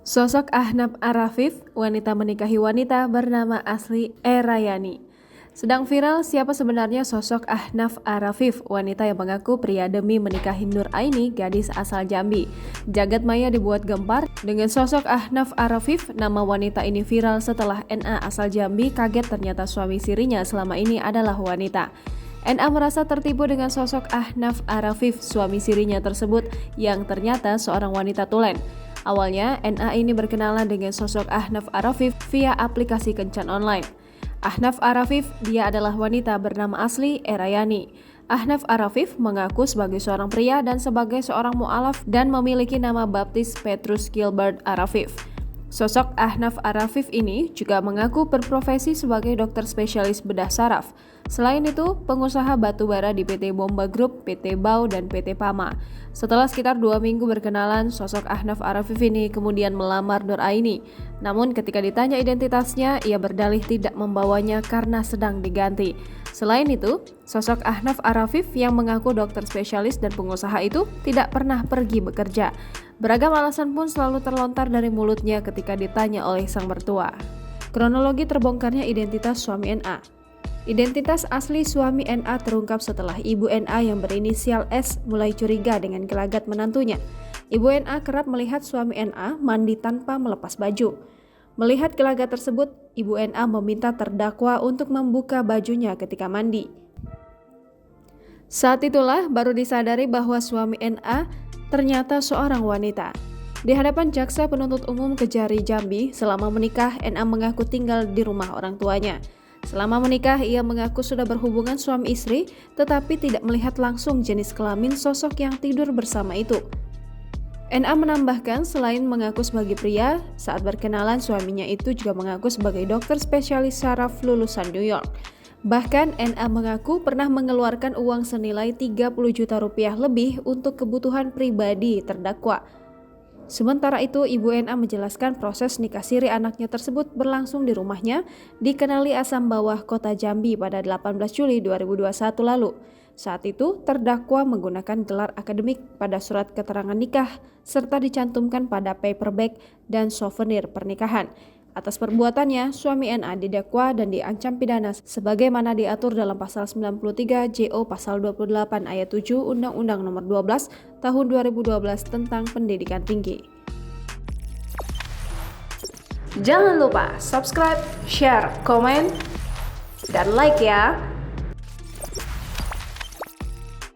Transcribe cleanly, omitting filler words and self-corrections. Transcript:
Sosok Ahnaf Arafif, wanita menikahi wanita bernama asli Erayani. Sedang viral siapa sebenarnya sosok Ahnaf Arafif, wanita yang mengaku pria demi menikahi Nur Aini, gadis asal Jambi. Jagat maya dibuat gempar dengan sosok Ahnaf Arafif. Nama wanita ini viral setelah NA asal Jambi kaget ternyata suami sirinya selama ini adalah wanita. NA merasa tertipu dengan sosok Ahnaf Arafif, suami sirinya tersebut yang ternyata seorang wanita tulen. Awalnya, NA ini berkenalan dengan sosok Ahnaf Arafif via aplikasi kencan online. Ahnaf Arafif, dia adalah wanita bernama asli Erayani. Ahnaf Arafif mengaku sebagai seorang pria dan sebagai seorang mu'alaf dan memiliki nama baptis Petrus Gilbert Arafif. Sosok Ahnaf Arafif ini juga mengaku berprofesi sebagai dokter spesialis bedah saraf. Selain itu, pengusaha batubara di PT Bomba Group, PT Bau, dan PT Pama. Setelah sekitar 2 minggu berkenalan, sosok Ahnaf Arafif ini kemudian melamar Nur Aini. Namun ketika ditanya identitasnya, ia berdalih tidak membawanya karena sedang diganti. Selain itu, sosok Ahnaf Arafif yang mengaku dokter spesialis dan pengusaha itu tidak pernah pergi bekerja. Beragam alasan pun selalu terlontar dari mulutnya ketika ditanya oleh sang mertua. Kronologi terbongkarnya identitas suami NA. Identitas asli suami NA terungkap setelah ibu NA yang berinisial S mulai curiga dengan gelagat menantunya. Ibu NA kerap melihat suami NA mandi tanpa melepas baju. Melihat gelagat tersebut, ibu NA meminta terdakwa untuk membuka bajunya ketika mandi. Saat itulah baru disadari bahwa suami NA ternyata seorang wanita. Di hadapan jaksa penuntut umum Kejari Jambi, selama menikah NA mengaku tinggal di rumah orang tuanya. Selama menikah, ia mengaku sudah berhubungan suami istri, tetapi tidak melihat langsung jenis kelamin sosok yang tidur bersama itu. NA menambahkan selain mengaku sebagai pria, saat berkenalan suaminya itu juga mengaku sebagai dokter spesialis saraf lulusan New York. Bahkan NA mengaku pernah mengeluarkan uang senilai 30 juta rupiah lebih untuk kebutuhan pribadi terdakwa. Sementara itu, Ibu NA menjelaskan proses nikah siri anaknya tersebut berlangsung di rumahnya di Kenali Asam Bawah, Kota Jambi pada 18 Juli 2021 lalu. Saat itu, terdakwa menggunakan gelar akademik pada surat keterangan nikah serta dicantumkan pada paperback dan souvenir pernikahan. Atas perbuatannya, suami NA didakwa dan diancam pidana sebagaimana diatur dalam pasal 93 JO pasal 28 ayat 7 Undang-Undang Nomor 12 Tahun 2012 tentang Pendidikan Tinggi. Jangan lupa subscribe, share, komen, dan like ya.